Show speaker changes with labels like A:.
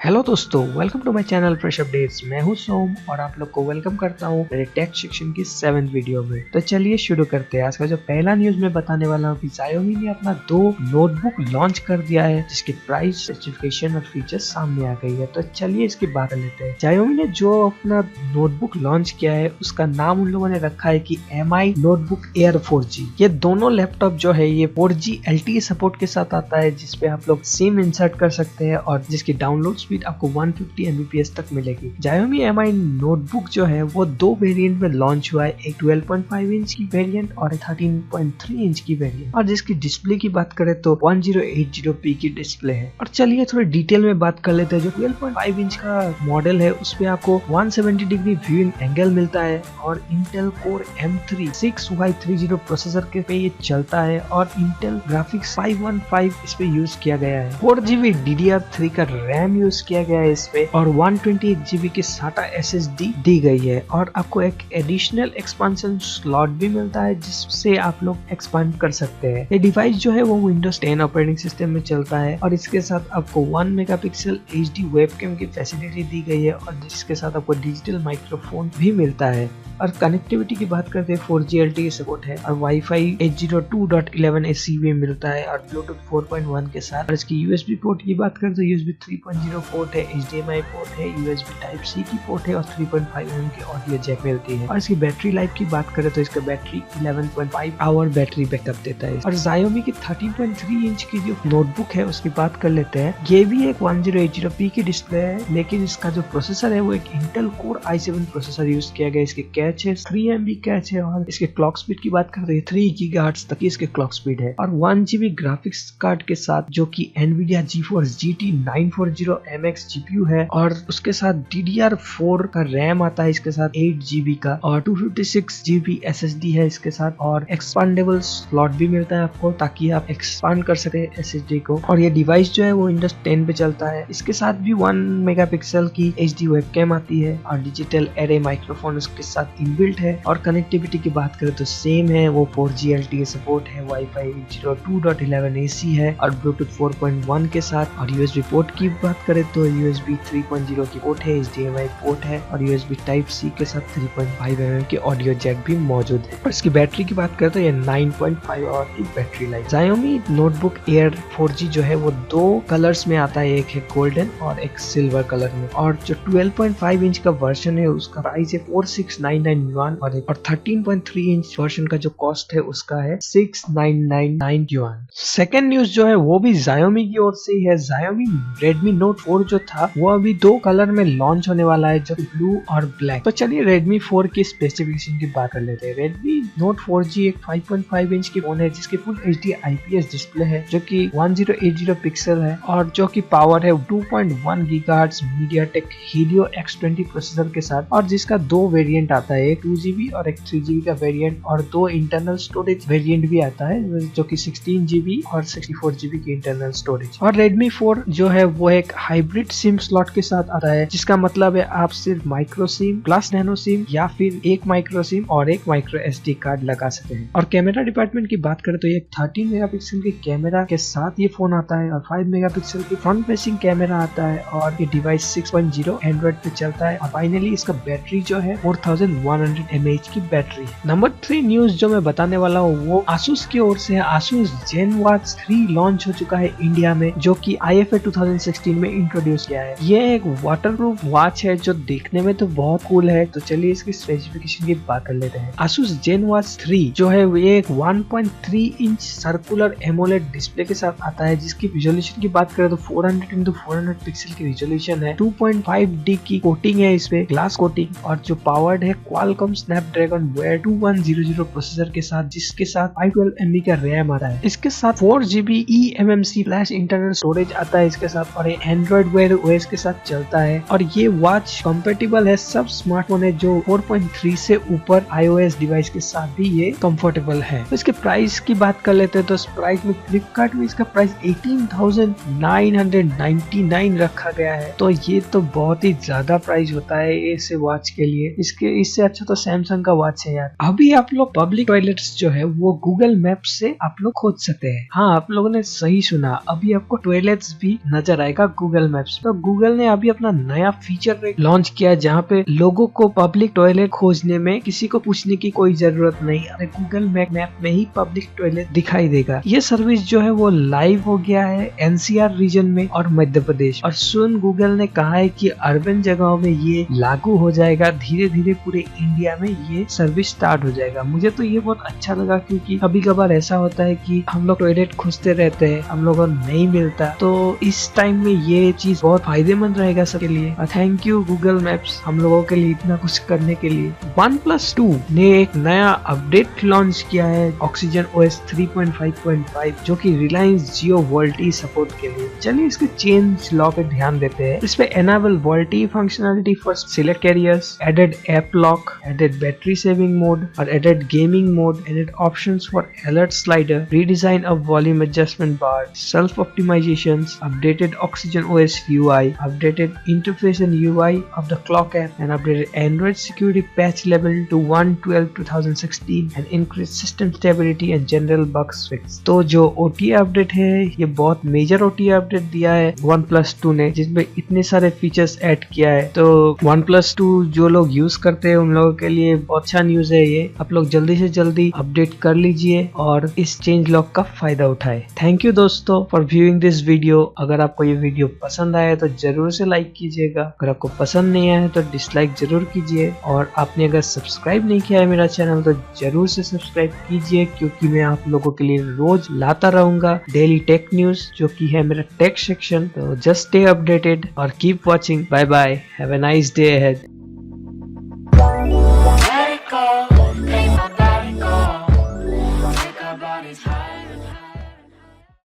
A: Hello दोस्तों, welcome to my channel fresh updates. मैं हूं सोम और आप लोग को वेलकम करता हूं मेरे टेक सेक्शन की 7th वीडियो में। तो चलिए शुरू करते हैं। आज का जो पहला न्यूज मैं बताने वाला हूं कि Xiaomi ने अपना 2 नोटबुक लॉन्च कर दिया है, जिसकी प्राइस, स्पेसिफिकेशन और फीचर्स सामने आ गई है। तो चलिए इसकी बात कर लेते हैं। Xiaomi ने जो अपना नोटबुक लॉन्च किया है उसका नाम उन लोगों ने रखा है कि MI नोटबुक एयर 4G। ये दोनों लैपटॉप जो है ये 4G LTE सपोर्ट के साथ आता है, जिसपे आप लोग सिम इंसर्ट कर सकते हैं और जिसकी डाउनलोड स्पीड आपको 150 Mbps तक मिलेगी। Xiaomi MI नोटबुक जो है वो 2 वेरिएंट में लॉन्च हुआ है, एक 12.5 इंच की वेरिएंट और एक 13.3 इंच की वेरिएंट। और जिसकी डिस्प्ले की बात करें तो 1080p की डिस्प्ले है। और चलिए थोड़ी डिटेल में बात कर लेते हैं। जो 12.5 इंच का मॉडल है उसपे आपको 170 डिग्री व्यूइंग एंगल मिलता है और Intel Core M3 6Y30 processor के पे ये चलता है और Intel Graphics 515 इस पे यूज किया गया है। 4GB DDR3 का रैम यूज किया गया है इस पे और 128GB की SATA SSD दी गई है। और आपको एक एडिशनल एक्सपांशन स्लॉट भी मिलता है जिससे आप लोग एक्सपांड कर सकते हैं। ये डिवाइस जो है वो Windows 10 ऑपरेटिंग सिस्टम में चलता है और इसके साथ आपको 1 मेगापिक्सल HD वेबकैम की फैसिलिटी दी गई है और जिसके साथ आपको डिजिटल माइक्रोफोन भी मिलता है। और कनेक्टिविटी की बात करते हैं 4G LTE सपोर्ट है और Wi-Fi 802.11ac भी मिलता है और Bluetooth 4.1 के साथ। और इसकी USB पोर्ट की बात करें तो USB 3.0 पोर्ट है, HDMI पोर्ट है, USB Type-C की पोर्ट है और 3.5mm की ऑडियो जैक मिलती है। और इसकी बैटरी लाइफ की बात करें तो इसका बैटरी 11.5 आवर बैटरी बैकअप देता है। और Xiaomi की 13.3 इंच की जो नोटबुक है उसकी बात कर लेते हैं। ये भी एक 1080p की डिस्प्ले है, लेकिन इसका जो प्रोसेसर है वो एक Intel Core i7 processor use किया गया। इसके कैच है 3 MB कैच है और इसके क्लॉक स्पीड की बात करते हैं 3 GHz तक की इसके क्लॉक स्पीड है। और 1GB ग्राफिक्स कार्ड के साथ जो कि Nvidia GeForce GT 940MX GPU है और उसके साथ DDR4 का रैम आता है इसके साथ 8GB का और 256GB SSD है इसके साथ और एक्सपांडेबल स्लॉट भी मिलता है आपको ताकि आप एक्सपांड कर सके SSD को। और ये डिवाइस जो है वो Windows 10 पे चलता है। इसके साथ भी 1 मेगापिक्सल की HD वेबकैम आती है और डिजिटल एरे माइक्रोफोन उसके साथ इनबिल्ट है। और कनेक्टिविटी की बात करें तो सेम है, वो 4G LTE सपोर्ट है, Wi-Fi 802.11ac है और Bluetooth 4.1 के साथ। और USB पोर्ट की बात करें तो USB 3.0 की पोर्ट है, HDMI पोर्ट है और USB Type-C के साथ 3.5mm की ऑडियो जैक भी मौजूद है। और इसकी बैटरी की बात करें तो ये 9.5 आवर की battery life. Xiaomi notebook Air 4G जो है वो 2 कलर्स में आता है, एक है गोल्डन और एक सिल्वर कलर में। और जो 12.5 इंच का वर्जन है उसका प्राइस है 4699 yuan और 13.3 इंच वर्जन का जो कॉस्ट है उसका है 6999 yuan। सेकेंड न्यूज जो है वो भी Xiaomi की ओर से ही है। Xiaomi Redmi Note 4 जो था वो अभी 2 कलर में लॉन्च होने वाला है, जो ब्लू और ब्लैक। तो चलिए Redmi 4 की स्पेसिफिकेशन की बात कर लेते हैं। Redmi Note 4G एक 5.5 इंच की फोन है जिसकी फुल HD IPS डिस्प्ले है जो कि 1080 पिक्सल है और जो कि पावर है 2.1 GHz MediaTek Helio X20 processor के साथ। और जिसका 2 वेरिएंट आता है, एक 2GB और एक 3GB का वेरिएंट और 2 इंटरनल स्टोरेज वेरिएंट भी आता है जो कि 16GB और 64GB की इंटरनल स्टोरेज। और Redmi 4 जो है वो एक हाइब्रिड सिम स्लॉट के साथ आता है, जिसका मतलब है आप सिर्फ micro SIM plus nano SIM या फिर एक माइक्रो सिम और एक माइक्रो SD कार्ड लगा सकते हैं। और कैमरा डिपार्टमेंट की बात करें तो ये 13 मेगापिक्सल के कैमरा के साथ ये फोन आता है और 5 मेगापिक्सल की फ्रंट फेसिंग कैमरा आता है और ये डिवाइस 6.0 एंड्रॉइड पे चलता है। और फाइनली इसका बैटरी जो है 4100 mAh की बैटरी है। नंबर 3 न्यूज जो मैं बताने वाला हूँ वो Asus की ओर से है। Asus ZenWatch 3 लॉन्च हो चुका है इंडिया में, जो कि IFA 2016 में इंट्रोड्यूस किया है। ये एक वाटरप्रूफ वॉच है जो देखने में तो बहुत कूल है। तो चलिए इसकी स्पेसिफिकेशन की बात कर लेते हैं। Asus ZenWatch 3 जो है ये एक 1.3 इंच सर्कुलर एमोलेड डिस्प्ले के साथ आता है, जिसकी रिजोल्यूशन की बात करें तो 400x400 पिक्सल की रिजोल्यूशन है। 2.5D की कोटिंग है इस पे, ग्लास कोटिंग। और जो पावर्ड है Qualcomm Snapdragon Wear 2100 प्रोसेसर के साथ, जिसके साथ 512MB का रैम आता है। इसके साथ 4GB eMMC flash internal storage आता है इसके साथ और ये Android Wear OS के साथ चलता है। और ये वॉच कंपेटेबल है सब स्मार्टफोन है जो 4.3 से ऊपर iOS डिवाइस के साथ भी ये कंफर्टेबल है। तो इसके प्राइस की बात कर लेते हैं तो इस प्राइस में फ्लिपकार्ट में इसका प्राइस 18,999 रखा गया है। तो ये तो बहुत ही ज्यादा प्राइस होता है ऐसे वॉच के लिए। इससे इससे अच्छा तो सैमसंग का वॉच है यार। अभी आप लोग पब्लिक टॉयलेट्स जो है वो गूगल मैप से आप लोग खोज सकते हैं। हाँ, आप लोगों ने सही सुना, अभी आपको टॉयलेट्स भी नजर आएगा गूगल मैप्स। तो गूगल ने अभी अपना नया फीचर लॉन्च किया जहाँ पे लोगों को पब्लिक टॉयलेट खोजने में किसी को पूछने की कोई जरूरत नहीं, गूगल मैप में ही पब्लिक टॉयलेट दिखाई देगा। ये सर्विस जो है वो लाइव हो गया है एनसीआर रीजन में और मध्य प्रदेश, और सुन गूगल ने कहा है कि अर्बन जगहों में ये लागू हो जाएगा। धीरे धीरे पूरे इंडिया में ये सर्विस स्टार्ट हो जाएगा। मुझे तो ये बहुत अच्छा लगा, क्योंकि कभी कभार ऐसा होता है कि हम लोग टॉयलेट खोजते रहते हैं, हम लोगों को नहीं मिलता, तो इस टाइम में ये चीज बहुत फायदेमंद रहेगा सबके लिए। थैंक यू गूगल मैप्स हम लोगों के लिए इतना कुछ करने के लिए। OnePlus 2 ने एक नया अपडेट लॉन्च किया है ऑक्सीजन OS 3.5.5 जो कि रिलायंस जियो वोल्टी सपोर्ट के लिए। चलिए इसके चेंज लॉ पे ध्यान देते हैं। इस पे enable VoLTE functionality for select carriers, added app lock, added battery saving mode और added gaming mode, added options for alert slider, redesign of volume adjustment bar, self optimisations, updated Oxygen OS UI, updated interface and UI of the clock app, and updated Android security patch level to 1.12.2016 and increased system stability and general bugs fix। तो जो OTA update है ये बहुत major OTA update दिया है OnePlus 2 ने, जिसमें इतने सारे फीचर्स ऐड किया है। तो OnePlus 2 जो लोग यूज करते हैं उन लोगों के लिए बहुत अच्छा न्यूज है ये। आप लोग जल्दी से जल्दी अपडेट कर लीजिए और इस चेंज लॉक का फायदा उठाए। थैंक यू दोस्तों फॉर व्यूइंग दिस वीडियो। अगर आपको ये वीडियो पसंद आया तो जरूर से लाइक कीजिएगा, अगर आपको पसंद नहीं आया तो डिसलाइक जरूर कीजिए, और आपने अगर सब्सक्राइब नहीं किया है मेरा चैनल तो जरूर से सब्सक्राइब कीजिए, क्योंकि मैं आप लोगों के लिए रोज लाता रहूंगा डेली टेक न्यूज जो कि है मेरा टेक सेक्शन। तो जस्ट स्टे अपडेटेड और keep watching. Bye bye, have a nice day ahead.
B: Let it go, make my body go. Take our bodies higher and higher.